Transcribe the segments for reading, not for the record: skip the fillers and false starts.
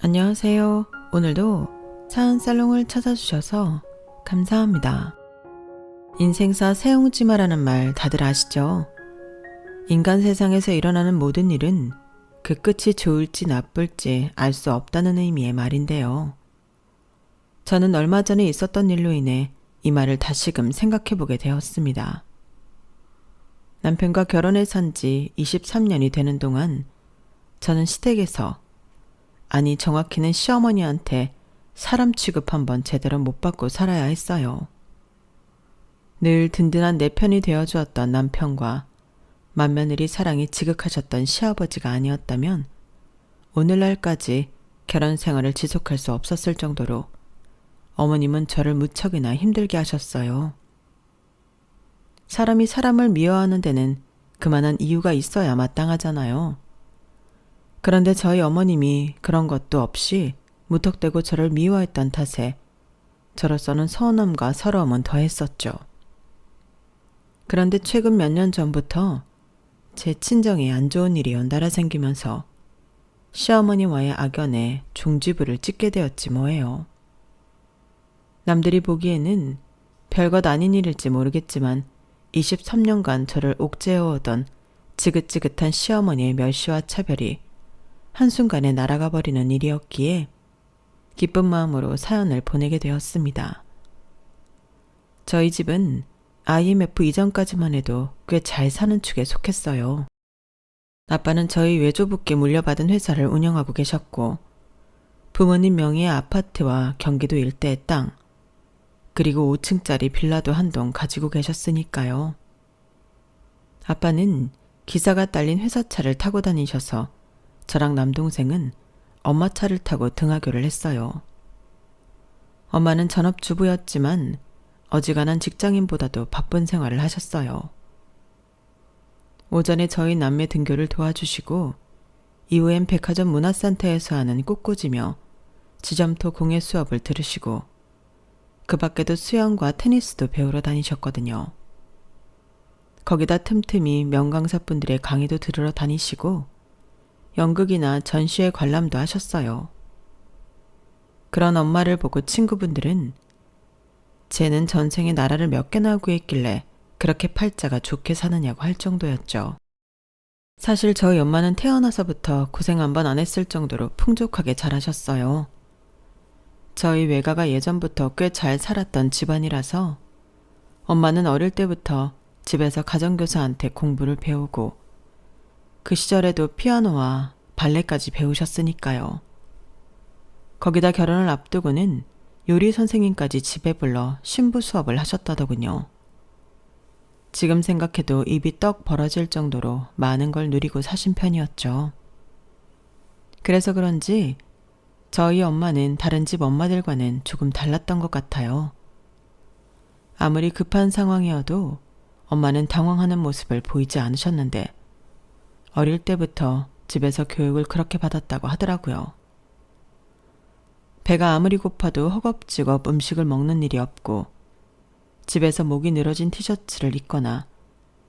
안녕하세요. 오늘도 차은살롱을 찾아주셔서 감사합니다. 인생사 세옹지마라는 말 다들 아시죠? 인간 세상에서 일어나는 모든 일은 그 끝이 좋을지 나쁠지 알 수 없다는 의미의 말인데요. 저는 얼마 전에 있었던 일로 인해 이 말을 다시금 생각해보게 되었습니다. 남편과 결혼해 산 지 23년이 되는 동안 저는 시댁에서, 아니 정확히는 시어머니한테 사람 취급 한번 제대로 못 받고 살아야 했어요. 늘 든든한 내 편이 되어주었던 남편과 맏며느리 사랑이 지극하셨던 시아버지가 아니었다면 오늘날까지 결혼 생활을 지속할 수 없었을 정도로 어머님은 저를 무척이나 힘들게 하셨어요. 사람이 사람을 미워하는 데는 그만한 이유가 있어야 마땅하잖아요. 그런데 저희 어머님이 그런 것도 없이 무턱대고 저를 미워했던 탓에 저로서는 서운함과 서러움은 더했었죠. 그런데 최근 몇 년 전부터 제 친정에 안 좋은 일이 연달아 생기면서 시어머니와의 악연에 종지부를 찍게 되었지 뭐예요. 남들이 보기에는 별것 아닌 일일지 모르겠지만 23년간 저를 옥죄어오던 지긋지긋한 시어머니의 멸시와 차별이 한순간에 날아가 버리는 일이었기에 기쁜 마음으로 사연을 보내게 되었습니다. 저희 집은 IMF 이전까지만 해도 꽤 잘 사는 축에 속했어요. 아빠는 저희 외조부께 물려받은 회사를 운영하고 계셨고 부모님 명의의 아파트와 경기도 일대의 땅, 그리고 5층짜리 빌라도 한 동 가지고 계셨으니까요. 아빠는 기사가 딸린 회사차를 타고 다니셔서 저랑 남동생은 엄마 차를 타고 등하교를 했어요. 엄마는 전업주부였지만 어지간한 직장인보다도 바쁜 생활을 하셨어요. 오전에 저희 남매 등교를 도와주시고 이후엔 백화점 문화센터에서 하는 꽃꽂이며 지점토 공예 수업을 들으시고 그 밖에도 수영과 테니스도 배우러 다니셨거든요. 거기다 틈틈이 명강사분들의 강의도 들으러 다니시고 연극이나 전시회 관람도 하셨어요. 그런 엄마를 보고 친구분들은 쟤는 전생에 나라를 몇 개나 구했길래 그렇게 팔자가 좋게 사느냐고 할 정도였죠. 사실 저희 엄마는 태어나서부터 고생 한 번 안 했을 정도로 풍족하게 자라셨어요. 저희 외가가 예전부터 꽤 잘 살았던 집안이라서 엄마는 어릴 때부터 집에서 가정교사한테 공부를 배우고 그 시절에도 피아노와 발레까지 배우셨으니까요. 거기다 결혼을 앞두고는 요리 선생님까지 집에 불러 신부 수업을 하셨다더군요. 지금 생각해도 입이 떡 벌어질 정도로 많은 걸 누리고 사신 편이었죠. 그래서 그런지 저희 엄마는 다른 집 엄마들과는 조금 달랐던 것 같아요. 아무리 급한 상황이어도 엄마는 당황하는 모습을 보이지 않으셨는데 어릴 때부터 집에서 교육을 그렇게 받았다고 하더라고요. 배가 아무리 고파도 허겁지겁 음식을 먹는 일이 없고 집에서 목이 늘어진 티셔츠를 입거나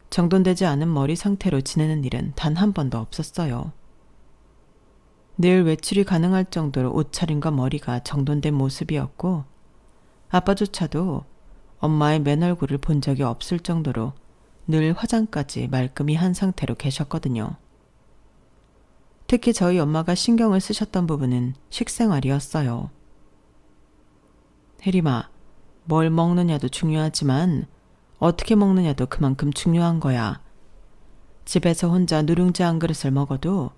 정돈되지 않은 머리 상태로 지내는 일은 단 한 번도 없었어요. 늘 외출이 가능할 정도로 옷차림과 머리가 정돈된 모습이었고 아빠조차도 엄마의 맨 얼굴을 본 적이 없을 정도로 늘 화장까지 말끔히 한 상태로 계셨거든요. 특히 저희 엄마가 신경을 쓰셨던 부분은 식생활이었어요. 혜림아, 뭘 먹느냐도 중요하지만 어떻게 먹느냐도 그만큼 중요한 거야. 집에서 혼자 누룽지 한 그릇을 먹어도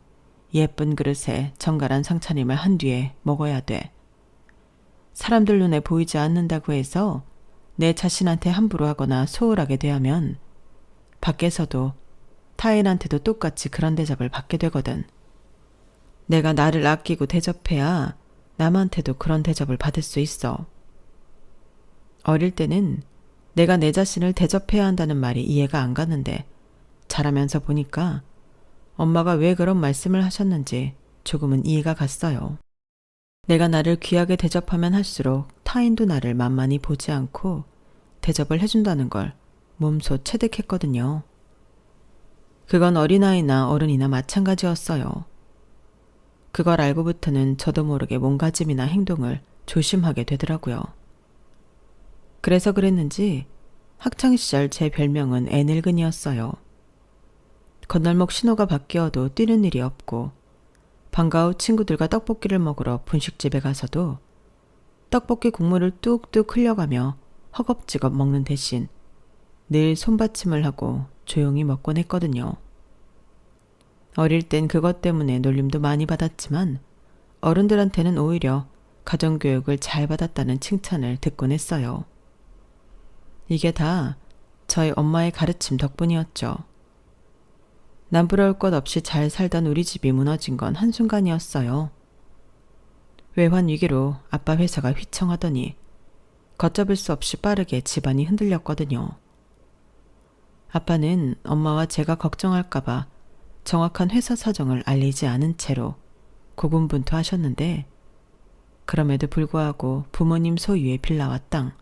예쁜 그릇에 정갈한 상차림을 한 뒤에 먹어야 돼. 사람들 눈에 보이지 않는다고 해서 내 자신한테 함부로 하거나 소홀하게 대하면 밖에서도 타인한테도 똑같이 그런 대접을 받게 되거든. 내가 나를 아끼고 대접해야 남한테도 그런 대접을 받을 수 있어. 어릴 때는 내가 내 자신을 대접해야 한다는 말이 이해가 안 갔는데 자라면서 보니까 엄마가 왜 그런 말씀을 하셨는지 조금은 이해가 갔어요. 내가 나를 귀하게 대접하면 할수록 타인도 나를 만만히 보지 않고 대접을 해준다는 걸 몸소 체득했거든요. 그건 어린아이나 어른이나 마찬가지였어요. 그걸 알고부터는 저도 모르게 몸가짐이나 행동을 조심하게 되더라고요. 그래서 그랬는지 학창시절 제 별명은 애늙은이였어요. 건널목 신호가 바뀌어도 뛰는 일이 없고 방과 후 친구들과 떡볶이를 먹으러 분식집에 가서도 떡볶이 국물을 뚝뚝 흘려가며 허겁지겁 먹는 대신 늘 손받침을 하고 조용히 먹곤 했거든요. 어릴 땐 그것 때문에 놀림도 많이 받았지만 어른들한테는 오히려 가정교육을 잘 받았다는 칭찬을 듣곤 했어요. 이게 다 저희 엄마의 가르침 덕분이었죠. 남부러울 것 없이 잘 살던 우리 집이 무너진 건 한순간이었어요. 외환 위기로 아빠 회사가 휘청하더니 걷잡을 수 없이 빠르게 집안이 흔들렸거든요. 아빠는 엄마와 제가 걱정할까봐 정확한 회사 사정을 알리지 않은 채로 고군분투하셨는데 그럼에도 불구하고 부모님 소유의 빌라와 땅,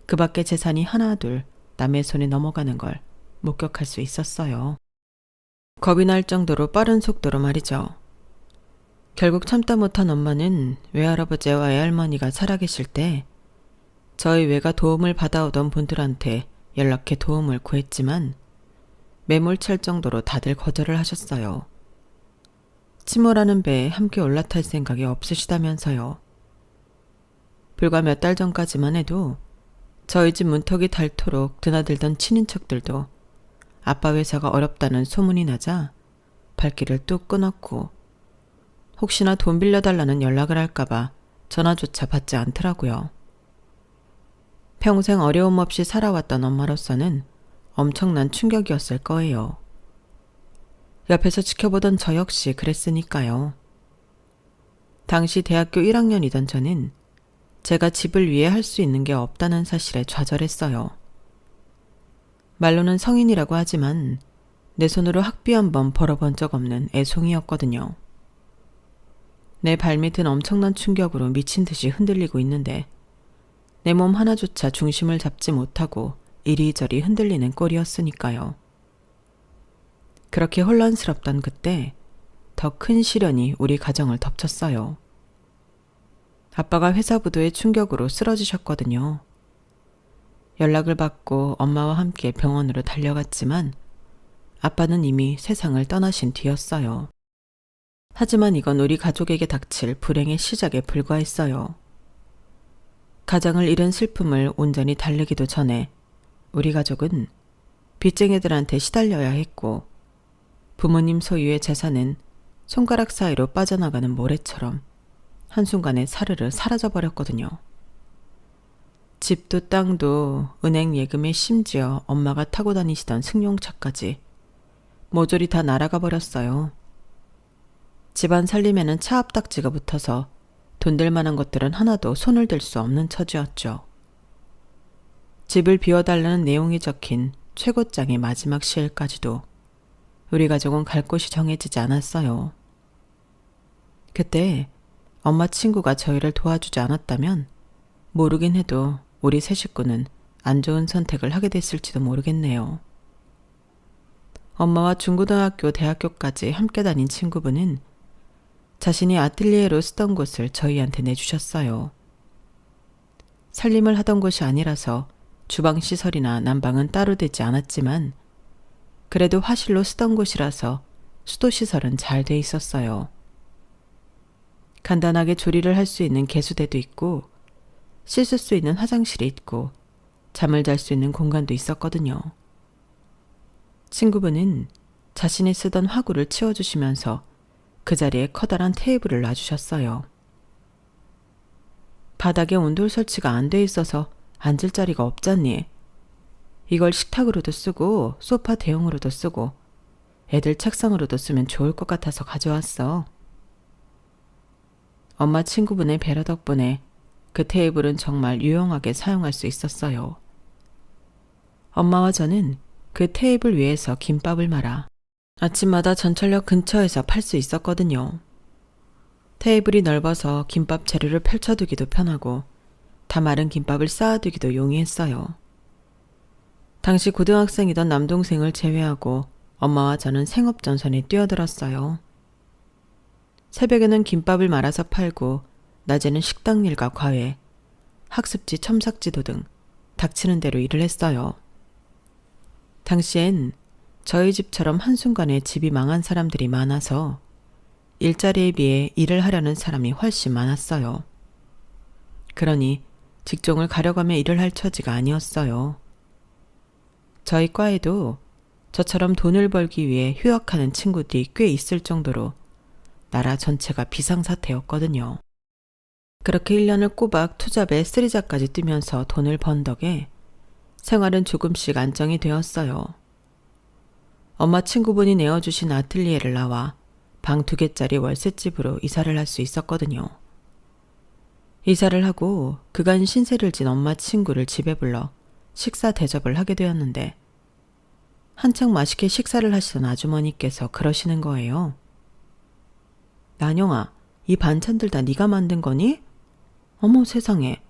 그 밖에 재산이 하나둘 남의 손에 넘어가는 걸 목격할 수 있었어요. 겁이 날 정도로 빠른 속도로 말이죠. 결국 참다 못한 엄마는 외할아버지와 외할머니가 살아계실 때 저희 외가 도움을 받아오던 분들한테 연락해 도움을 구했지만 매몰찰 정도로 다들 거절을 하셨어요. 침몰하는 배에 함께 올라탈 생각이 없으시다면서요. 불과 몇 달 전까지만 해도 저희 집 문턱이 닳도록 드나들던 친인척들도 아빠 회사가 어렵다는 소문이 나자 발길을 뚝 끊었고 혹시나 돈 빌려달라는 연락을 할까봐 전화조차 받지 않더라고요. 평생 어려움 없이 살아왔던 엄마로서는 엄청난 충격이었을 거예요. 옆에서 지켜보던 저 역시 그랬으니까요. 당시 대학교 1학년이던 저는 제가 집을 위해 할 수 있는 게 없다는 사실에 좌절했어요. 말로는 성인이라고 하지만 내 손으로 학비 한 번 벌어본 적 없는 애송이였거든요. 내 발밑은 엄청난 충격으로 미친 듯이 흔들리고 있는데 내 몸 하나조차 중심을 잡지 못하고 이리저리 흔들리는 꼴이었으니까요. 그렇게 혼란스럽던 그때 더 큰 시련이 우리 가정을 덮쳤어요. 아빠가 회사 부도의 충격으로 쓰러지셨거든요. 연락을 받고 엄마와 함께 병원으로 달려갔지만 아빠는 이미 세상을 떠나신 뒤였어요. 하지만 이건 우리 가족에게 닥칠 불행의 시작에 불과했어요. 가장을 잃은 슬픔을 온전히 달래기도 전에 우리 가족은 빚쟁이들한테 시달려야 했고 부모님 소유의 재산은 손가락 사이로 빠져나가는 모래처럼 한순간에 사르르 사라져버렸거든요. 집도 땅도 은행 예금에 심지어 엄마가 타고 다니시던 승용차까지 모조리 다 날아가 버렸어요. 집안 살림에는 차 앞딱지가 붙어서 돈 될 만한 것들은 하나도 손을 댈 수 없는 처지였죠. 집을 비워달라는 내용이 적힌 최고장의 마지막 시일까지도 우리 가족은 갈 곳이 정해지지 않았어요. 그때 엄마 친구가 저희를 도와주지 않았다면 모르긴 해도 우리 세 식구는 안 좋은 선택을 하게 됐을지도 모르겠네요. 엄마와 중고등학교, 대학교까지 함께 다닌 친구분은 자신이 아틀리에로 쓰던 곳을 저희한테 내주셨어요. 살림을 하던 곳이 아니라서 주방시설이나 난방은 따로 되지 않았지만 그래도 화실로 쓰던 곳이라서 수도시설은 잘 돼 있었어요. 간단하게 조리를 할 수 있는 개수대도 있고 씻을 수 있는 화장실이 있고 잠을 잘 수 있는 공간도 있었거든요. 친구분은 자신이 쓰던 화구를 치워주시면서 그 자리에 커다란 테이블을 놔주셨어요. 바닥에 온돌 설치가 안 돼 있어서 앉을 자리가 없잖니. 이걸 식탁으로도 쓰고 소파 대용으로도 쓰고 애들 책상으로도 쓰면 좋을 것 같아서 가져왔어. 엄마 친구분의 배려 덕분에 그 테이블은 정말 유용하게 사용할 수 있었어요. 엄마와 저는 그 테이블 위에서 김밥을 말아 아침마다 전철역 근처에서 팔 수 있었거든요. 테이블이 넓어서 김밥 재료를 펼쳐두기도 편하고 다 마른 김밥을 쌓아두기도 용이했어요. 당시 고등학생이던 남동생을 제외하고 엄마와 저는 생업전선에 뛰어들었어요. 새벽에는 김밥을 말아서 팔고 낮에는 식당 일과 과외, 학습지, 첨삭지도 등 닥치는 대로 일을 했어요. 당시엔 저희 집처럼 한순간에 집이 망한 사람들이 많아서 일자리에 비해 일을 하려는 사람이 훨씬 많았어요. 그러니 직종을 가려가며 일을 할 처지가 아니었어요. 저희 과에도 저처럼 돈을 벌기 위해 휴학하는 친구들이 꽤 있을 정도로 나라 전체가 비상사태였거든요. 그렇게 1년을 꼬박 투잡에 쓰리잡까지 뛰면서 돈을 번 덕에 생활은 조금씩 안정이 되었어요. 엄마 친구분이 내어주신 아틀리에를 나와 방 2개짜리 월세집으로 이사를 할 수 있었거든요. 이사를 하고 그간 신세를 진 엄마 친구를 집에 불러 식사 대접을 하게 되었는데 한창 맛있게 식사를 하시던 아주머니께서 그러시는 거예요. 난영아, 이 반찬들 다 네가 만든 거니? 어머 세상에,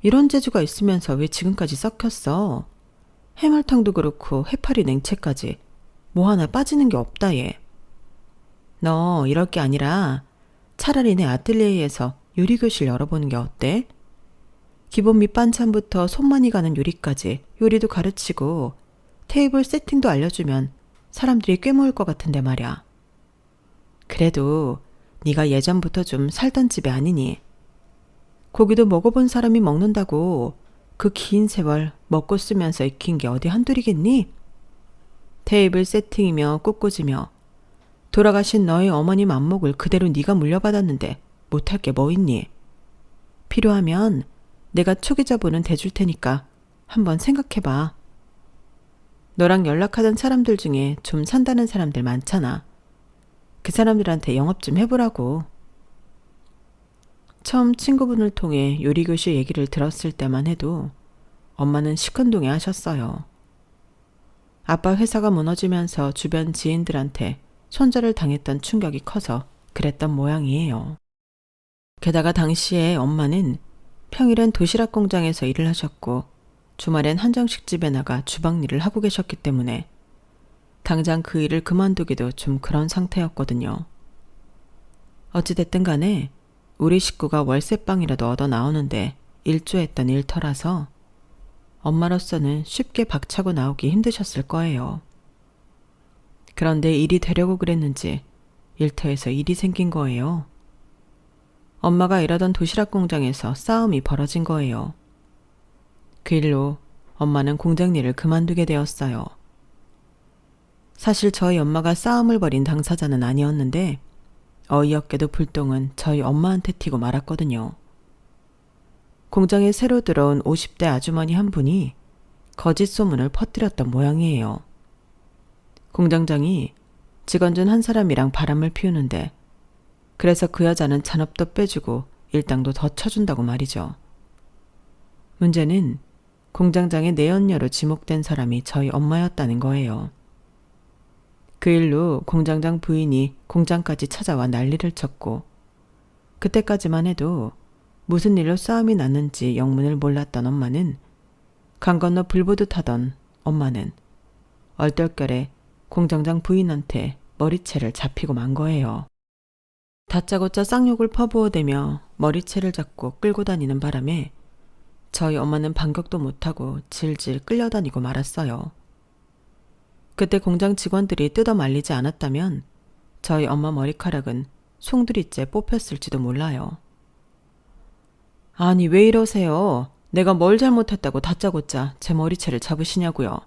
이런 재주가 있으면서 왜 지금까지 썩혔어? 해물탕도 그렇고 해파리 냉채까지 뭐 하나 빠지는 게 없다 얘. 너 이럴 게 아니라 차라리 내 아틀리에에서 요리교실 열어보는 게 어때? 기본 밑반찬부터 손만이 가는 요리까지 요리도 가르치고 테이블 세팅도 알려주면 사람들이 꽤 모일 것 같은데 말이야. 그래도 네가 예전부터 좀 살던 집이 아니니. 고기도 먹어본 사람이 먹는다고 그 긴 세월 먹고 쓰면서 익힌 게 어디 한둘이겠니? 테이블 세팅이며 꽃꽂이며 돌아가신 너의 어머님 안목을 그대로 네가 물려받았는데 못할 게 뭐 있니? 필요하면 내가 초기자본은 대줄 테니까 한번 생각해봐. 너랑 연락하던 사람들 중에 좀 산다는 사람들 많잖아. 그 사람들한테 영업 좀 해보라고. 처음 친구분을 통해 요리교실 얘기를 들었을 때만 해도 엄마는 시큰둥해 하셨어요. 아빠 회사가 무너지면서 주변 지인들한테 손절을 당했던 충격이 커서 그랬던 모양이에요. 게다가 당시에 엄마는 평일엔 도시락 공장에서 일을 하셨고 주말엔 한정식집에 나가 주방 일을 하고 계셨기 때문에 당장 그 일을 그만두기도 좀 그런 상태였거든요. 어찌됐든 간에 우리 식구가 월세방이라도 얻어 나오는데 일조했던 일터라서 엄마로서는 쉽게 박차고 나오기 힘드셨을 거예요. 그런데 일이 되려고 그랬는지 일터에서 일이 생긴 거예요. 엄마가 일하던 도시락 공장에서 싸움이 벌어진 거예요. 그 일로 엄마는 공장 일을 그만두게 되었어요. 사실 저희 엄마가 싸움을 벌인 당사자는 아니었는데 어이없게도 불똥은 저희 엄마한테 튀고 말았거든요. 공장에 새로 들어온 50대 아주머니 한 분이 거짓 소문을 퍼뜨렸던 모양이에요. 공장장이 직원 중 한 사람이랑 바람을 피우는데 그래서 그 여자는 잔업도 빼주고 일당도 더 쳐준다고 말이죠. 문제는 공장장의 내연녀로 지목된 사람이 저희 엄마였다는 거예요. 그 일로 공장장 부인이 공장까지 찾아와 난리를 쳤고 그때까지만 해도 무슨 일로 싸움이 났는지 영문을 몰랐던 엄마는 강 건너 불보듯 하던 엄마는 얼떨결에 공장장 부인한테 머리채를 잡히고 만 거예요. 다짜고짜 쌍욕을 퍼부어대며 머리채를 잡고 끌고 다니는 바람에 저희 엄마는 반격도 못하고 질질 끌려다니고 말았어요. 그때 공장 직원들이 뜯어 말리지 않았다면 저희 엄마 머리카락은 송두리째 뽑혔을지도 몰라요. 아니 왜 이러세요? 내가 뭘 잘못했다고 다짜고짜 제 머리채를 잡으시냐고요.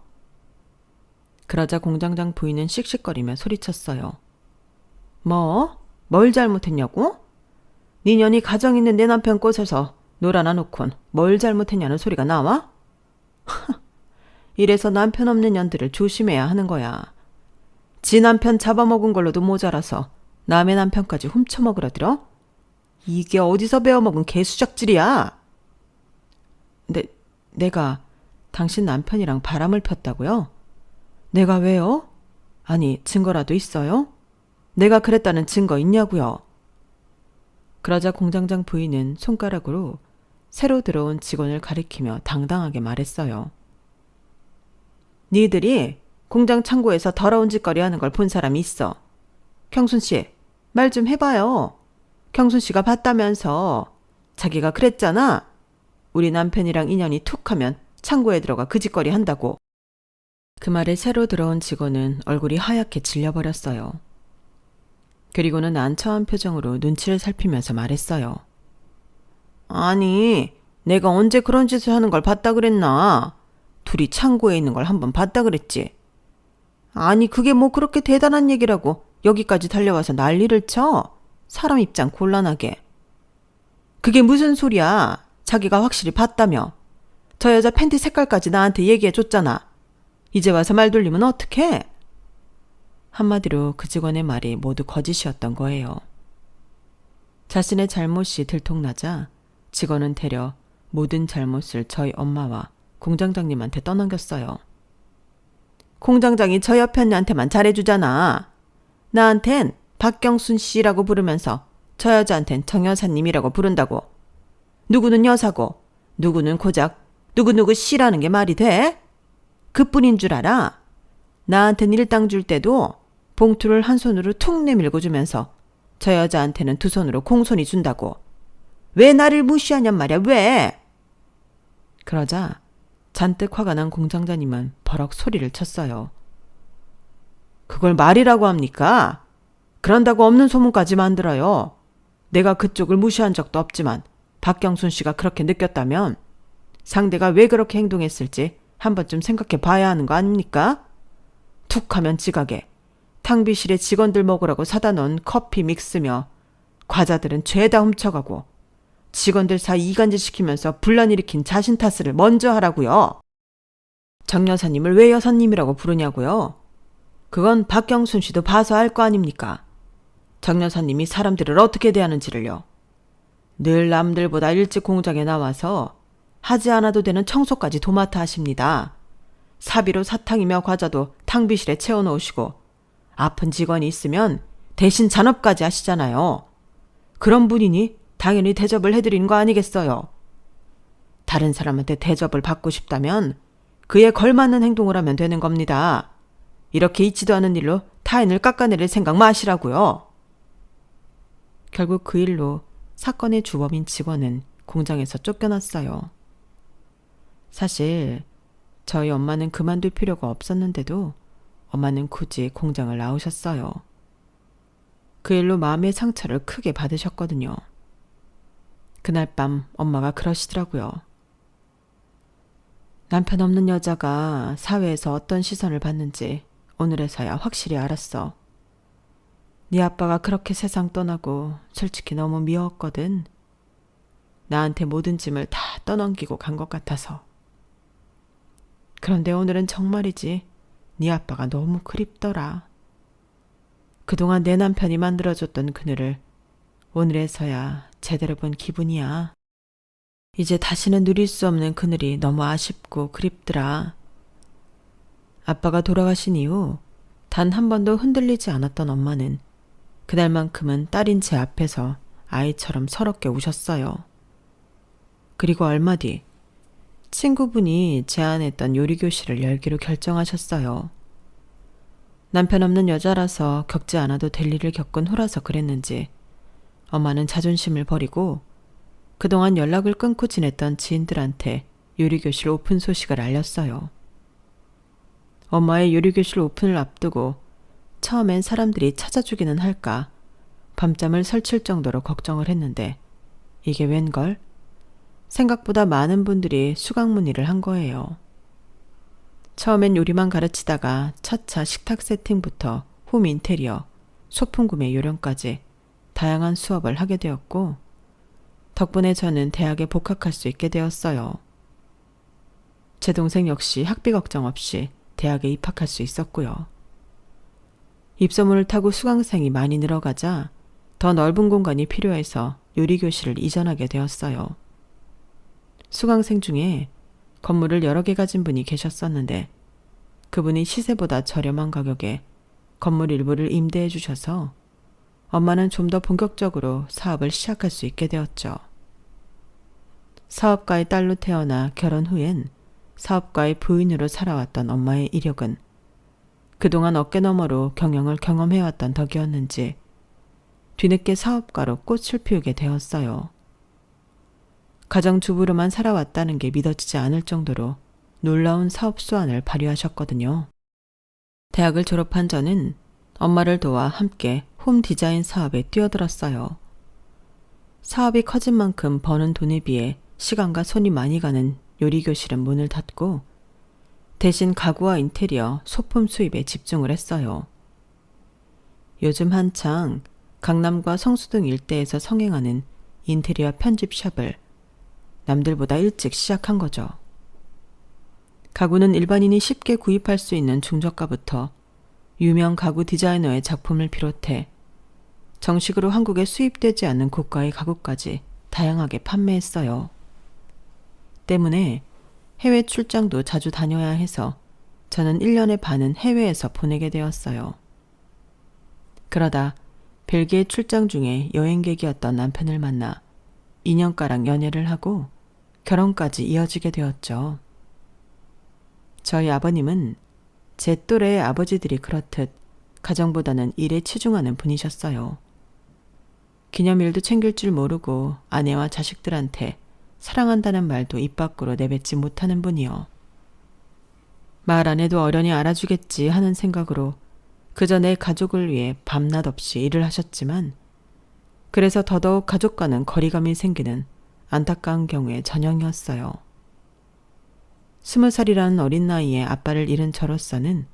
그러자 공장장 부인은 씩씩거리며 소리쳤어요. 뭐? 뭘 잘못했냐고? 네 년이 가정 있는 내 남편 꼬셔서 놀아나 놓곤 뭘 잘못했냐는 소리가 나와? 이래서 남편 없는 년들을 조심해야 하는 거야. 지 남편 잡아먹은 걸로도 모자라서 남의 남편까지 훔쳐먹으려 들어? 이게 어디서 배워먹은 개수작질이야? 내가 당신 남편이랑 바람을 폈다고요? 내가 왜요? 아니 증거라도 있어요? 내가 그랬다는 증거 있냐고요? 그러자 공장장 부인은 손가락으로 새로 들어온 직원을 가리키며 당당하게 말했어요. 니들이 공장 창고에서 더러운 짓거리 하는 걸 본 사람이 있어. 경순 씨, 말 좀 해봐요. 경순 씨가 봤다면서. 자기가 그랬잖아. 우리 남편이랑 인연이 툭 하면 창고에 들어가 그 짓거리 한다고. 그 말에 새로 들어온 직원은 얼굴이 하얗게 질려버렸어요. 그리고는 안처한 표정으로 눈치를 살피면서 말했어요. 아니, 내가 언제 그런 짓을 하는 걸 봤다 그랬나? 둘이 창고에 있는 걸 한번 봤다 그랬지. 아니, 그게 뭐 그렇게 대단한 얘기라고 여기까지 달려와서 난리를 쳐? 사람 입장 곤란하게. 그게 무슨 소리야? 자기가 확실히 봤다며. 저 여자 팬티 색깔까지 나한테 얘기해줬잖아. 이제 와서 말 돌리면 어떡해? 한마디로 그 직원의 말이 모두 거짓이었던 거예요. 자신의 잘못이 들통나자 직원은 되려 모든 잘못을 저희 엄마와 공장장님한테 떠넘겼어요. 공장장이 저 옆에 언니한테만 잘해주잖아. 나한텐 박경순 씨라고 부르면서 저 여자한텐 정 여사님이라고 부른다고. 누구는 여사고 누구는 고작 누구누구 씨라는 게 말이 돼? 그뿐인 줄 알아? 나한텐 일당 줄 때도 봉투를 한 손으로 툭 내밀고 주면서 저 여자한테는 두 손으로 공손히 준다고. 왜 나를 무시하냔 말이야, 왜? 그러자 잔뜩 화가 난 공장장님은 버럭 소리를 쳤어요. 그걸 말이라고 합니까? 그런다고 없는 소문까지 만들어요. 내가 그쪽을 무시한 적도 없지만 박경순 씨가 그렇게 느꼈다면 상대가 왜 그렇게 행동했을지 한 번쯤 생각해 봐야 하는 거 아닙니까? 툭 하면 지각에 탕비실에 직원들 먹으라고 사다 놓은 커피 믹스며 과자들은 죄다 훔쳐가고 직원들 사이 이간질 시키면서 분란 일으킨 자신 탓을 먼저 하라고요. 정 여사님을 왜 여사님이라고 부르냐고요? 그건 박경순 씨도 봐서 알 거 아닙니까? 정 여사님이 사람들을 어떻게 대하는지를요. 늘 남들보다 일찍 공장에 나와서 하지 않아도 되는 청소까지 도맡아 하십니다. 사비로 사탕이며 과자도 탕비실에 채워놓으시고 아픈 직원이 있으면 대신 잔업까지 하시잖아요. 그런 분이니 당연히 대접을 해드리는 거 아니겠어요. 다른 사람한테 대접을 받고 싶다면 그에 걸맞는 행동을 하면 되는 겁니다. 이렇게 있지도 않은 일로 타인을 깎아내릴 생각 마시라고요. 결국 그 일로 사건의 주범인 직원은 공장에서 쫓겨났어요. 사실 저희 엄마는 그만둘 필요가 없었는데도 엄마는 굳이 공장을 나오셨어요. 그 일로 마음의 상처를 크게 받으셨거든요. 그날 밤 엄마가 그러시더라고요. 남편 없는 여자가 사회에서 어떤 시선을 받는지 오늘에서야 확실히 알았어. 네 아빠가 그렇게 세상 떠나고 솔직히 너무 미웠거든. 나한테 모든 짐을 다 떠넘기고 간 것 같아서. 그런데 오늘은 정말이지 네 아빠가 너무 그립더라. 그동안 내 남편이 만들어줬던 그늘을 오늘에서야 제대로 본 기분이야. 이제 다시는 누릴 수 없는 그늘이 너무 아쉽고 그립더라. 아빠가 돌아가신 이후 단 한 번도 흔들리지 않았던 엄마는 그날만큼은 딸인 제 앞에서 아이처럼 서럽게 우셨어요. 그리고 얼마 뒤 친구분이 제안했던 요리교실을 열기로 결정하셨어요. 남편 없는 여자라서 겪지 않아도 될 일을 겪은 후라서 그랬는지 엄마는 자존심을 버리고 그동안 연락을 끊고 지냈던 지인들한테 요리교실 오픈 소식을 알렸어요. 엄마의 요리교실 오픈을 앞두고 처음엔 사람들이 찾아주기는 할까 밤잠을 설칠 정도로 걱정을 했는데 이게 웬걸? 생각보다 많은 분들이 수강 문의를 한 거예요. 처음엔 요리만 가르치다가 차차 식탁 세팅부터 홈 인테리어, 소품 구매 요령까지 다양한 수업을 하게 되었고 덕분에 저는 대학에 복학할 수 있게 되었어요. 제 동생 역시 학비 걱정 없이 대학에 입학할 수 있었고요. 입소문을 타고 수강생이 많이 늘어가자 더 넓은 공간이 필요해서 요리교실을 이전하게 되었어요. 수강생 중에 건물을 여러 개 가진 분이 계셨었는데 그분이 시세보다 저렴한 가격에 건물 일부를 임대해 주셔서 엄마는 좀 더 본격적으로 사업을 시작할 수 있게 되었죠. 사업가의 딸로 태어나 결혼 후엔 사업가의 부인으로 살아왔던 엄마의 이력은 그동안 어깨너머로 경영을 경험해왔던 덕이었는지 뒤늦게 사업가로 꽃을 피우게 되었어요. 가정주부로만 살아왔다는 게 믿어지지 않을 정도로 놀라운 사업 수완을 발휘하셨거든요. 대학을 졸업한 저는 엄마를 도와 함께 홈 디자인 사업에 뛰어들었어요. 사업이 커진 만큼 버는 돈에 비해 시간과 손이 많이 가는 요리교실은 문을 닫고 대신 가구와 인테리어, 소품 수입에 집중을 했어요. 요즘 한창 강남과 성수동 일대에서 성행하는 인테리어 편집샵을 남들보다 일찍 시작한 거죠. 가구는 일반인이 쉽게 구입할 수 있는 중저가부터 유명 가구 디자이너의 작품을 비롯해 정식으로 한국에 수입되지 않는 고가의 가구까지 다양하게 판매했어요. 때문에 해외 출장도 자주 다녀야 해서 저는 1년의 반은 해외에서 보내게 되었어요. 그러다 벨기에 출장 중에 여행객이었던 남편을 만나 2년가량 연애를 하고 결혼까지 이어지게 되었죠. 저희 아버님은 제 또래의 아버지들이 그렇듯 가정보다는 일에 치중하는 분이셨어요. 기념일도 챙길 줄 모르고 아내와 자식들한테 사랑한다는 말도 입 밖으로 내뱉지 못하는 분이요. 말 안 해도 어련히 알아주겠지 하는 생각으로 그저 내 가족을 위해 밤낮 없이 일을 하셨지만 그래서 더더욱 가족과는 거리감이 생기는 안타까운 경우의 전형이었어요. 20살이라는 어린 나이에 아빠를 잃은 저로서는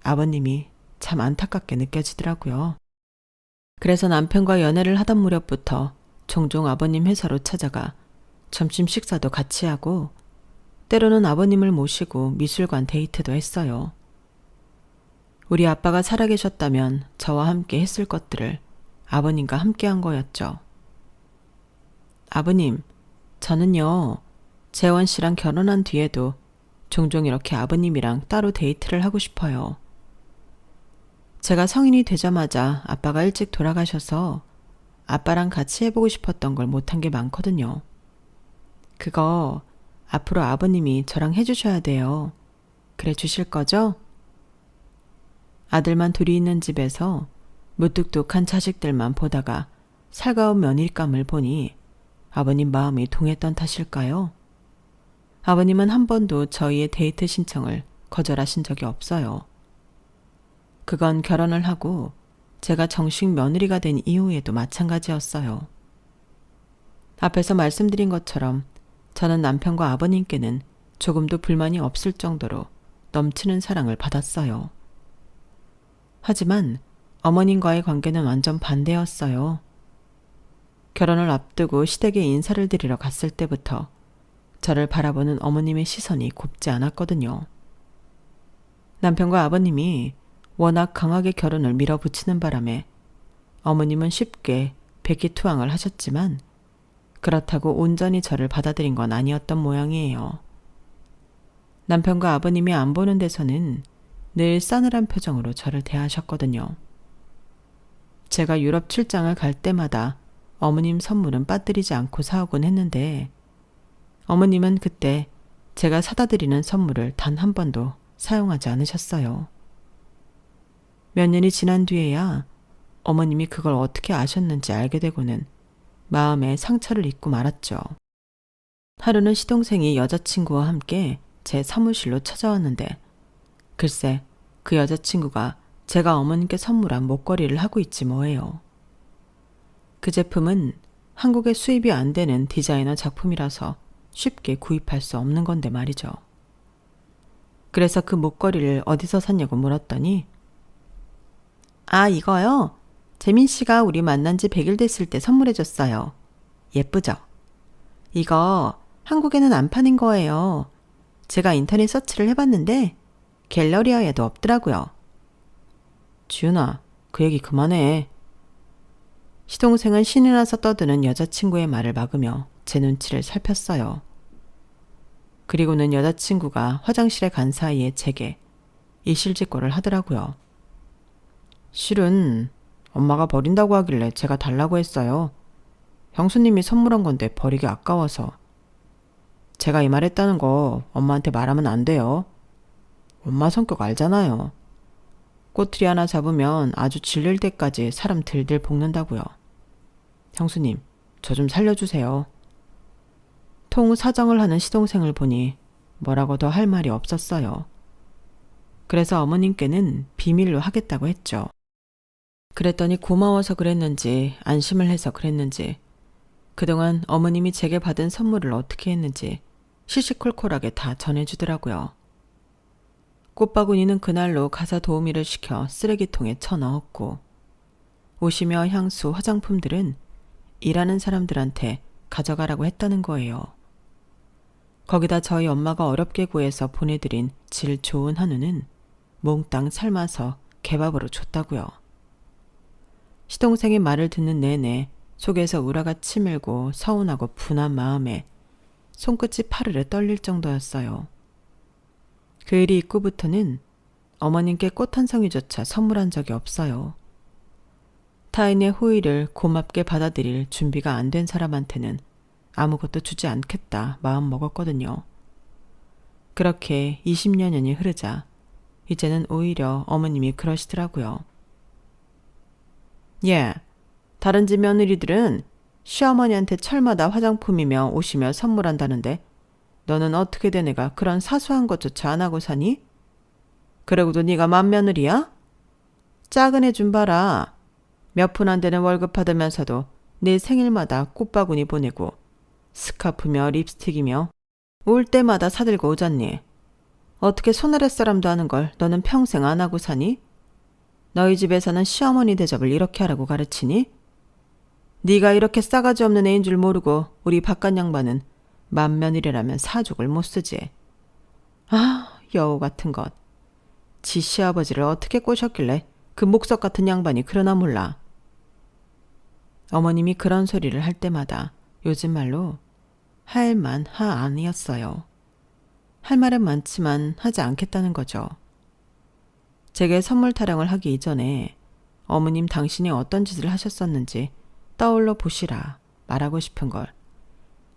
아버님이 참 안타깝게 느껴지더라고요. 그래서 남편과 연애를 하던 무렵부터 종종 아버님 회사로 찾아가 점심 식사도 같이 하고 때로는 아버님을 모시고 미술관 데이트도 했어요. 우리 아빠가 살아계셨다면 저와 함께 했을 것들을 아버님과 함께 한 거였죠. 아버님, 저는요, 재원 씨랑 결혼한 뒤에도 종종 이렇게 아버님이랑 따로 데이트를 하고 싶어요. 제가 성인이 되자마자 아빠가 일찍 돌아가셔서 아빠랑 같이 해보고 싶었던 걸 못한 게 많거든요. 그거 앞으로 아버님이 저랑 해주셔야 돼요. 그래 주실 거죠? 아들만 둘이 있는 집에서 무뚝뚝한 자식들만 보다가 살가운 며느리감을 보니 아버님 마음이 동했던 탓일까요? 아버님은 한 번도 저희의 데이트 신청을 거절하신 적이 없어요. 그건 결혼을 하고 제가 정식 며느리가 된 이후에도 마찬가지였어요. 앞에서 말씀드린 것처럼 저는 남편과 아버님께는 조금도 불만이 없을 정도로 넘치는 사랑을 받았어요. 하지만 어머님과의 관계는 완전 반대였어요. 결혼을 앞두고 시댁에 인사를 드리러 갔을 때부터 저를 바라보는 어머님의 시선이 곱지 않았거든요. 남편과 아버님이 워낙 강하게 결혼을 밀어붙이는 바람에 어머님은 쉽게 백기투항을 하셨지만 그렇다고 온전히 저를 받아들인 건 아니었던 모양이에요. 남편과 아버님이 안 보는 데서는 늘 싸늘한 표정으로 저를 대하셨거든요. 제가 유럽 출장을 갈 때마다 어머님 선물은 빠뜨리지 않고 사오곤 했는데 어머님은 그때 제가 사다 드리는 선물을 단 한 번도 사용하지 않으셨어요. 몇 년이 지난 뒤에야 어머님이 그걸 어떻게 아셨는지 알게 되고는 마음에 상처를 입고 말았죠. 하루는 시동생이 여자친구와 함께 제 사무실로 찾아왔는데 글쎄 그 여자친구가 제가 어머님께 선물한 목걸이를 하고 있지 뭐예요. 그 제품은 한국에 수입이 안 되는 디자이너 작품이라서 쉽게 구입할 수 없는 건데 말이죠. 그래서 그 목걸이를 어디서 샀냐고 물었더니 아, 이거요? 재민 씨가 우리 만난 지 100일 됐을 때 선물해 줬어요. 예쁘죠? 이거 한국에는 안 파는 거예요. 제가 인터넷 서치를 해봤는데 갤러리아에도 없더라고요. 지은아, 그 얘기 그만해. 시동생은 신이 나서 떠드는 여자친구의 말을 막으며 제 눈치를 살폈어요. 그리고는 여자친구가 화장실에 간 사이에 제게 이실직고를 하더라고요. 실은 엄마가 버린다고 하길래 제가 달라고 했어요. 형수님이 선물한 건데 버리기 아까워서. 제가 이 말 했다는 거 엄마한테 말하면 안 돼요. 엄마 성격 알잖아요. 꼬투리 하나 잡으면 아주 질릴 때까지 사람 들들 볶는다고요. 형수님, 저 좀 살려주세요. 통 사정을 하는 시동생을 보니 뭐라고 더 할 말이 없었어요. 그래서 어머님께는 비밀로 하겠다고 했죠. 그랬더니 고마워서 그랬는지 안심을 해서 그랬는지 그동안 어머님이 제게 받은 선물을 어떻게 했는지 시시콜콜하게 다 전해주더라고요. 꽃바구니는 그날로 가사 도우미를 시켜 쓰레기통에 쳐넣었고 옷이며 향수, 화장품들은 일하는 사람들한테 가져가라고 했다는 거예요. 거기다 저희 엄마가 어렵게 구해서 보내드린 질 좋은 한우는 몽땅 삶아서 개밥으로 줬다고요. 시동생의 말을 듣는 내내 속에서 우라가 치밀고 서운하고 분한 마음에 손끝이 파르르 떨릴 정도였어요. 그 일이 있고부터는 어머님께 꽃 한 송이조차 선물한 적이 없어요. 타인의 호의를 고맙게 받아들일 준비가 안 된 사람한테는 아무것도 주지 않겠다 마음 먹었거든요. 그렇게 20여 년이 흐르자 이제는 오히려 어머님이 그러시더라고요. 예, 다른 집 며느리들은 시어머니한테 철마다 화장품이며 옷이며 선물한다는데 너는 어떻게 된 애가 그런 사소한 것조차 안 하고 사니? 그러고도 네가 맏며느리야? 작은 애 좀 봐라. 몇 푼 안 되는 월급 받으면서도 내 생일마다 꽃바구니 보내고 스카프며 립스틱이며 올 때마다 사들고 오잖니. 어떻게 손아랫사람도 하는 걸 너는 평생 안 하고 사니? 너희 집에서는 시어머니 대접을 이렇게 하라고 가르치니? 네가 이렇게 싸가지 없는 애인 줄 모르고 우리 바깥 양반은 맏며느리라면 사족을 못 쓰지. 아, 여우 같은 것. 지 시아버지를 어떻게 꼬셨길래 그 목석 같은 양반이 그러나 몰라. 어머님이 그런 소리를 할 때마다 요즘 말로 할만 하안이었어요. 할 말은 많지만 하지 않겠다는 거죠. 제게 선물 타령을 하기 이전에 어머님 당신이 어떤 짓을 하셨었는지 떠올려 보시라 말하고 싶은 걸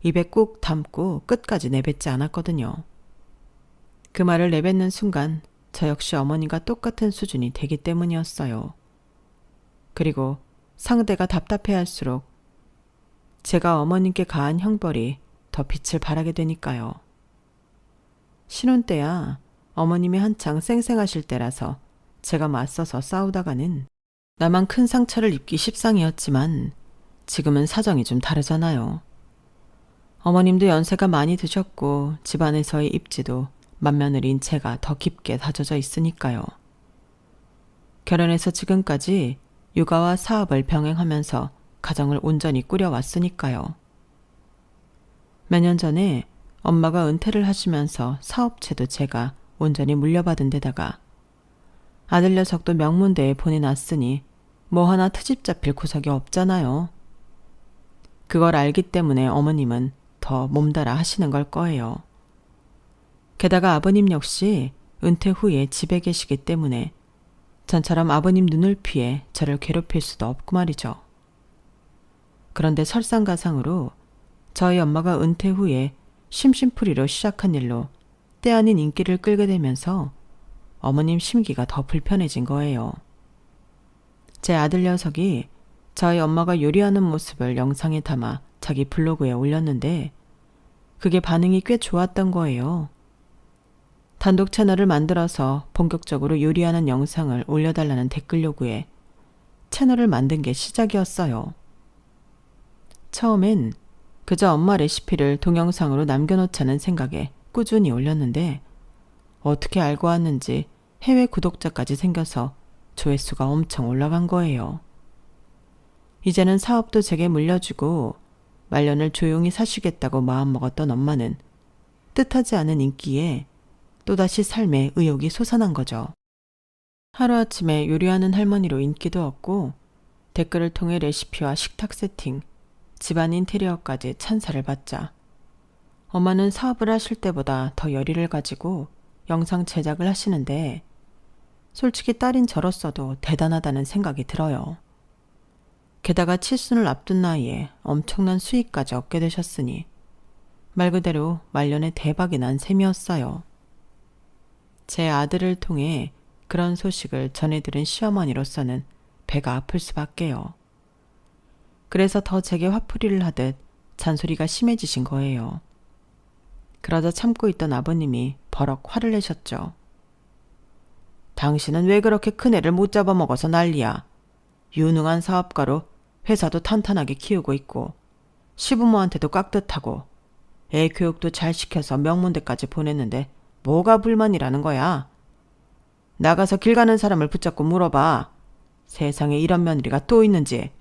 입에 꾹 담고 끝까지 내뱉지 않았거든요. 그 말을 내뱉는 순간 저 역시 어머님과 똑같은 수준이 되기 때문이었어요. 그리고 상대가 답답해할수록 제가 어머님께 가한 형벌이 더 빛을 발하게 되니까요. 신혼 때야 어머님이 한창 쌩쌩하실 때라서 제가 맞서서 싸우다가는 나만 큰 상처를 입기 십상이었지만 지금은 사정이 좀 다르잖아요. 어머님도 연세가 많이 드셨고 집안에서의 입지도 맏며느리인 제가 더 깊게 다져져 있으니까요. 결혼해서 지금까지 육아와 사업을 병행하면서 가정을 온전히 꾸려왔으니까요. 몇 년 전에 엄마가 은퇴를 하시면서 사업체도 제가 온전히 물려받은 데다가 아들 녀석도 명문대에 보내놨으니 뭐 하나 트집 잡힐 구석이 없잖아요. 그걸 알기 때문에 어머님은 더 몸달아 하시는 걸 거예요. 게다가 아버님 역시 은퇴 후에 집에 계시기 때문에 전처럼 아버님 눈을 피해 저를 괴롭힐 수도 없고 말이죠. 그런데 설상가상으로 저희 엄마가 은퇴 후에 심심풀이로 시작한 일로 때 아닌 인기를 끌게 되면서 어머님 심기가 더 불편해진 거예요. 제 아들 녀석이 저희 엄마가 요리하는 모습을 영상에 담아 자기 블로그에 올렸는데 그게 반응이 꽤 좋았던 거예요. 단독 채널을 만들어서 본격적으로 요리하는 영상을 올려달라는 댓글 요구에 채널을 만든 게 시작이었어요. 처음엔 그저 엄마 레시피를 동영상으로 남겨놓자는 생각에 꾸준히 올렸는데 어떻게 알고 왔는지 해외 구독자까지 생겨서 조회수가 엄청 올라간 거예요. 이제는 사업도 제게 물려주고 말년을 조용히 사시겠다고 마음먹었던 엄마는 뜻하지 않은 인기에 또다시 삶에 의욕이 솟아난 거죠. 하루아침에 요리하는 할머니로 인기도 얻고 댓글을 통해 레시피와 식탁 세팅, 집안 인테리어까지 찬사를 받자 엄마는 사업을 하실 때보다 더 열의를 가지고 영상 제작을 하시는데 솔직히 딸인 저로서도 대단하다는 생각이 들어요. 게다가 칠순을 앞둔 나이에 엄청난 수익까지 얻게 되셨으니 말 그대로 말년에 대박이 난 셈이었어요. 제 아들을 통해 그런 소식을 전해들은 시어머니로서는 배가 아플 수밖에요. 그래서 더 제게 화풀이를 하듯 잔소리가 심해지신 거예요. 그러자 참고 있던 아버님이 버럭 화를 내셨죠. 당신은 왜 그렇게 큰애를 못 잡아먹어서 난리야. 유능한 사업가로 회사도 탄탄하게 키우고 있고 시부모한테도 깍듯하고 애 교육도 잘 시켜서 명문대까지 보냈는데 뭐가 불만이라는 거야. 나가서 길 가는 사람을 붙잡고 물어봐. 세상에 이런 며느리가 또 있는지.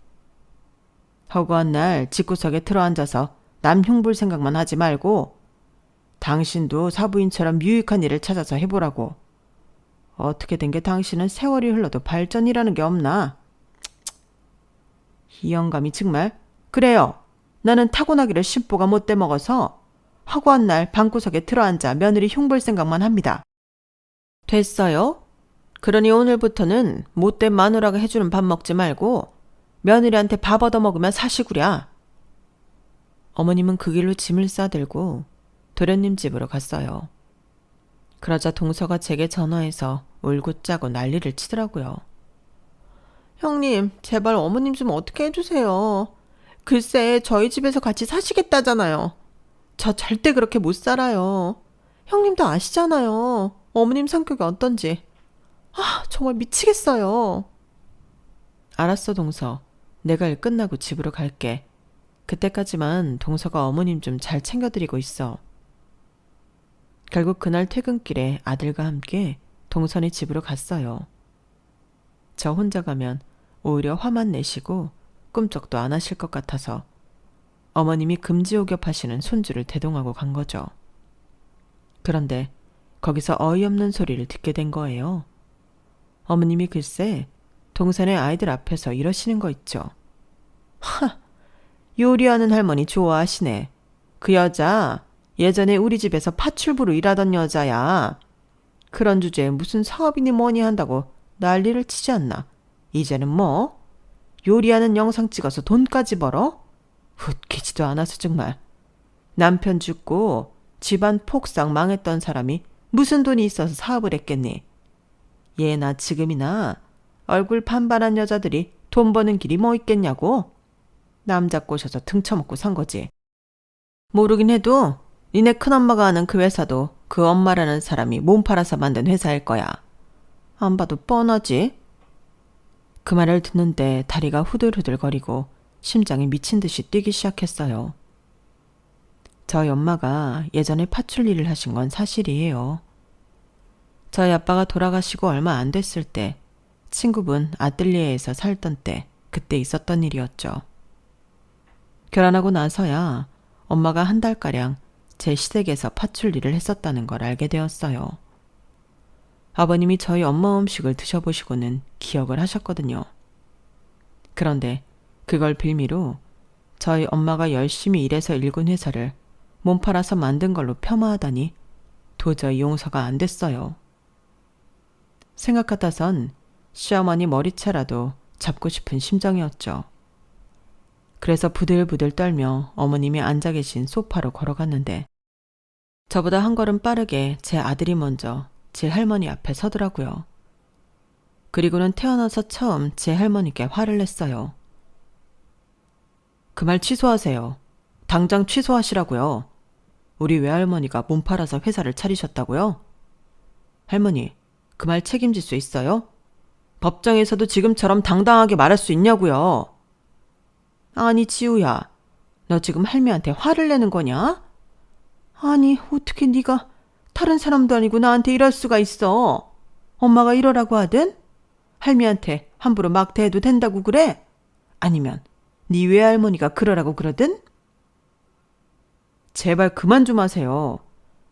허구한 날 집구석에 틀어앉아서 남 흉볼 생각만 하지 말고 당신도 사부인처럼 유익한 일을 찾아서 해보라고. 어떻게 된 게 당신은 세월이 흘러도 발전이라는 게 없나? 이 영감이 정말. 그래요. 나는 타고나기를 심보가 못돼 먹어서 허구한 날 방구석에 틀어앉아 며느리 흉볼 생각만 합니다. 됐어요? 그러니 오늘부터는 못된 마누라가 해주는 밥 먹지 말고 며느리한테 밥 얻어먹으면 사시구랴. 어머님은 그 길로 짐을 싸들고 도련님 집으로 갔어요. 그러자 동서가 제게 전화해서 울고 짜고 난리를 치더라고요. 형님, 제발 어머님 좀 어떻게 해주세요. 글쎄, 저희 집에서 같이 사시겠다잖아요. 저 절대 그렇게 못 살아요. 형님도 아시잖아요. 어머님 성격이 어떤지. 정말 미치겠어요. 알았어, 동서. 내가 일 끝나고 집으로 갈게. 그때까지만 동서가 어머님 좀 잘 챙겨드리고 있어. 결국 그날 퇴근길에 아들과 함께 동선이 집으로 갔어요. 저 혼자 가면 오히려 화만 내시고 꿈쩍도 안 하실 것 같아서 어머님이 금지옥엽하시는 손주를 대동하고 간 거죠. 그런데 거기서 어이없는 소리를 듣게 된 거예요. 어머님이 글쎄 동선의 아이들 앞에서 이러시는 거 있죠. 요리하는 할머니 좋아하시네. 그 여자 예전에 우리 집에서 파출부로 일하던 여자야. 그런 주제에 무슨 사업이니 뭐니 한다고 난리를 치지 않나. 이제는 뭐? 요리하는 영상 찍어서 돈까지 벌어? 웃기지도 않아서 정말. 남편 죽고 집안 폭삭 망했던 사람이 무슨 돈이 있어서 사업을 했겠니? 예나 지금이나 얼굴 반반한 여자들이 돈 버는 길이 뭐 있겠냐고? 남자 꼬셔서 등쳐먹고 산 거지. 모르긴 해도 니네 큰엄마가 하는 그 회사도 그 엄마라는 사람이 몸 팔아서 만든 회사일 거야. 안 봐도 뻔하지? 그 말을 듣는데 다리가 후들후들거리고 심장이 미친 듯이 뛰기 시작했어요. 저희 엄마가 예전에 파출 일을 하신 건 사실이에요. 저희 아빠가 돌아가시고 얼마 안 됐을 때 친구분 아뜰리에에서 살던 때 그때 있었던 일이었죠. 결혼하고 나서야 엄마가 한 달가량 제 시댁에서 파출 일을 했었다는 걸 알게 되었어요. 아버님이 저희 엄마 음식을 드셔보시고는 기억을 하셨거든요. 그런데 그걸 빌미로 저희 엄마가 열심히 일해서 일군 회사를 몸 팔아서 만든 걸로 폄하하다니 도저히 용서가 안 됐어요. 생각 같아선 시어머니 머리채라도 잡고 싶은 심정이었죠. 그래서 부들부들 떨며 어머님이 앉아 계신 소파로 걸어갔는데 저보다 한 걸음 빠르게 제 아들이 먼저 제 할머니 앞에 서더라고요. 그리고는 태어나서 처음 제 할머니께 화를 냈어요. 그 말 취소하세요. 당장 취소하시라고요. 우리 외할머니가 몸 팔아서 회사를 차리셨다고요? 할머니, 그 말 책임질 수 있어요? 법정에서도 지금처럼 당당하게 말할 수 있냐고요? 아니 지우야, 너 지금 할미한테 화를 내는 거냐? 아니 어떻게 네가 다른 사람도 아니고 나한테 이럴 수가 있어. 엄마가 이러라고 하든 할미한테 함부로 막 대해도 된다고 그래? 아니면 네 외할머니가 그러라고 그러든? 제발 그만 좀 하세요.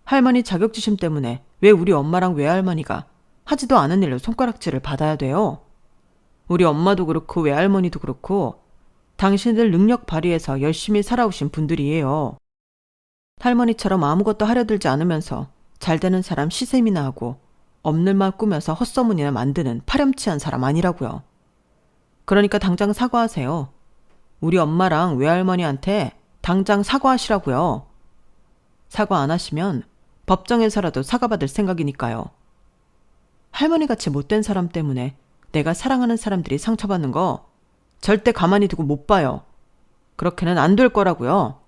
할머니 자격지심 때문에 왜 우리 엄마랑 외할머니가 하지도 않은 일로 손가락질을 받아야 돼요? 우리 엄마도 그렇고 외할머니도 그렇고 당신들 능력 발휘해서 열심히 살아오신 분들이에요. 할머니처럼 아무것도 하려 들지 않으면서 잘 되는 사람 시샘이나 하고 없는 말 꾸며서 헛소문이나 만드는 파렴치한 사람 아니라고요. 그러니까 당장 사과하세요. 우리 엄마랑 외할머니한테 당장 사과하시라고요. 사과 안 하시면 법정에서라도 사과받을 생각이니까요. 할머니같이 못된 사람 때문에 내가 사랑하는 사람들이 상처받는 거 절대 가만히 두고 못 봐요. 그렇게는 안 될 거라고요.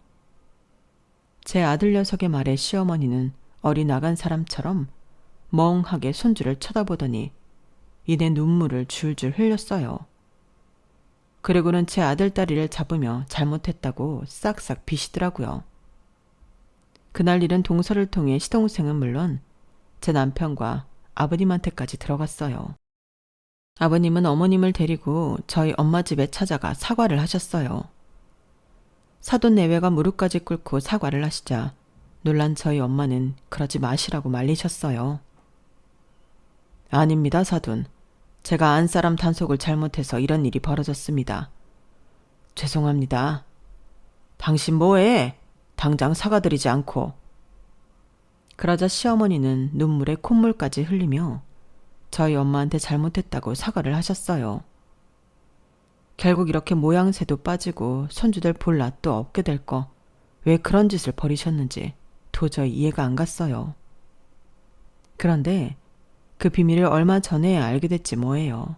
제 아들 녀석의 말에 시어머니는 어리 나간 사람처럼 멍하게 손주를 쳐다보더니 이내 눈물을 줄줄 흘렸어요. 그리고는 제 아들딸이를 잡으며 잘못했다고 싹싹 비시더라고요. 그날 일은 동서를 통해 시동생은 물론 제 남편과 아버님한테까지 들어갔어요. 아버님은 어머님을 데리고 저희 엄마 집에 찾아가 사과를 하셨어요. 사돈 내외가 무릎까지 꿇고 사과를 하시자 놀란 저희 엄마는 그러지 마시라고 말리셨어요. 아닙니다, 사돈. 제가 안 사람 단속을 잘못해서 이런 일이 벌어졌습니다. 죄송합니다. 당신 뭐해? 당장 사과드리지 않고. 그러자 시어머니는 눈물에 콧물까지 흘리며 저희 엄마한테 잘못했다고 사과를 하셨어요. 결국 이렇게 모양새도 빠지고 손주들 볼 낯도 없게 될 거 왜 그런 짓을 벌이셨는지 도저히 이해가 안 갔어요. 그런데 그 비밀을 얼마 전에 알게 됐지 뭐예요.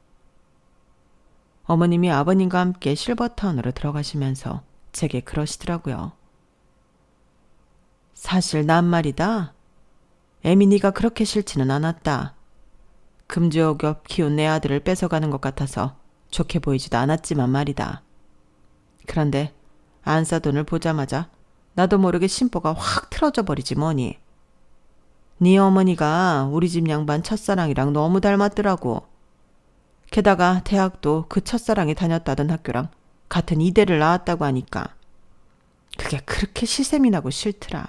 어머님이 아버님과 함께 실버타운으로 들어가시면서 제게 그러시더라고요. 사실 난 말이다. 에미니가 그렇게 싫지는 않았다. 금주옥엽 키운 내 아들을 뺏어가는 것 같아서 좋게 보이지도 않았지만 말이다. 그런데 안사돈을 보자마자 나도 모르게 심보가 확 틀어져 버리지 뭐니. 네 어머니가 우리 집 양반 첫사랑이랑 너무 닮았더라고. 게다가 대학도 그 첫사랑이 다녔다던 학교랑 같은 이대를 나왔다고 하니까 그게 그렇게 시샘이 나고 싫더라.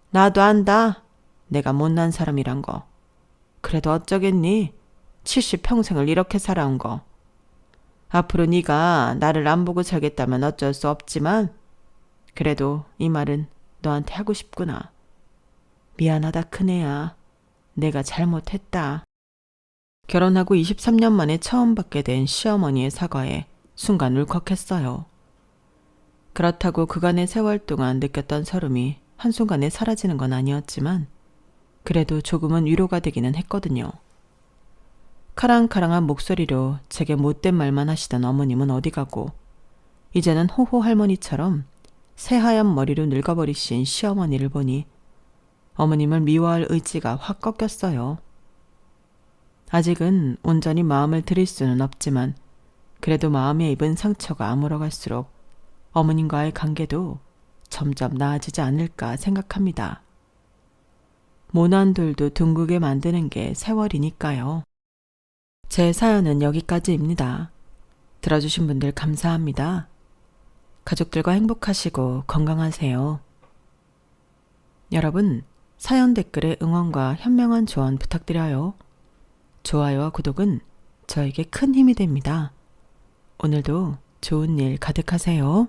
나도 안다. 내가 못난 사람이란 거. 그래도 어쩌겠니? 70평생을 이렇게 살아온 거. 앞으로 네가 나를 안 보고 살겠다면 어쩔 수 없지만 그래도 이 말은 너한테 하고 싶구나. 미안하다 큰애야. 내가 잘못했다. 결혼하고 23년 만에 처음 받게 된 시어머니의 사과에 순간 울컥했어요. 그렇다고 그간의 세월 동안 느꼈던 서름이 한순간에 사라지는 건 아니었지만 그래도 조금은 위로가 되기는 했거든요. 카랑카랑한 목소리로 제게 못된 말만 하시던 어머님은 어디 가고 이제는 호호 할머니처럼 새하얀 머리로 늙어버리신 시어머니를 보니 어머님을 미워할 의지가 확 꺾였어요. 아직은 온전히 마음을 들일 수는 없지만 그래도 마음에 입은 상처가 아물어갈수록 어머님과의 관계도 점점 나아지지 않을까 생각합니다. 모난 돌도 둥글게 만드는 게 세월이니까요. 제 사연은 여기까지입니다. 들어주신 분들 감사합니다. 가족들과 행복하시고 건강하세요. 여러분, 사연 댓글에 응원과 현명한 조언 부탁드려요. 좋아요와 구독은 저에게 큰 힘이 됩니다. 오늘도 좋은 일 가득하세요.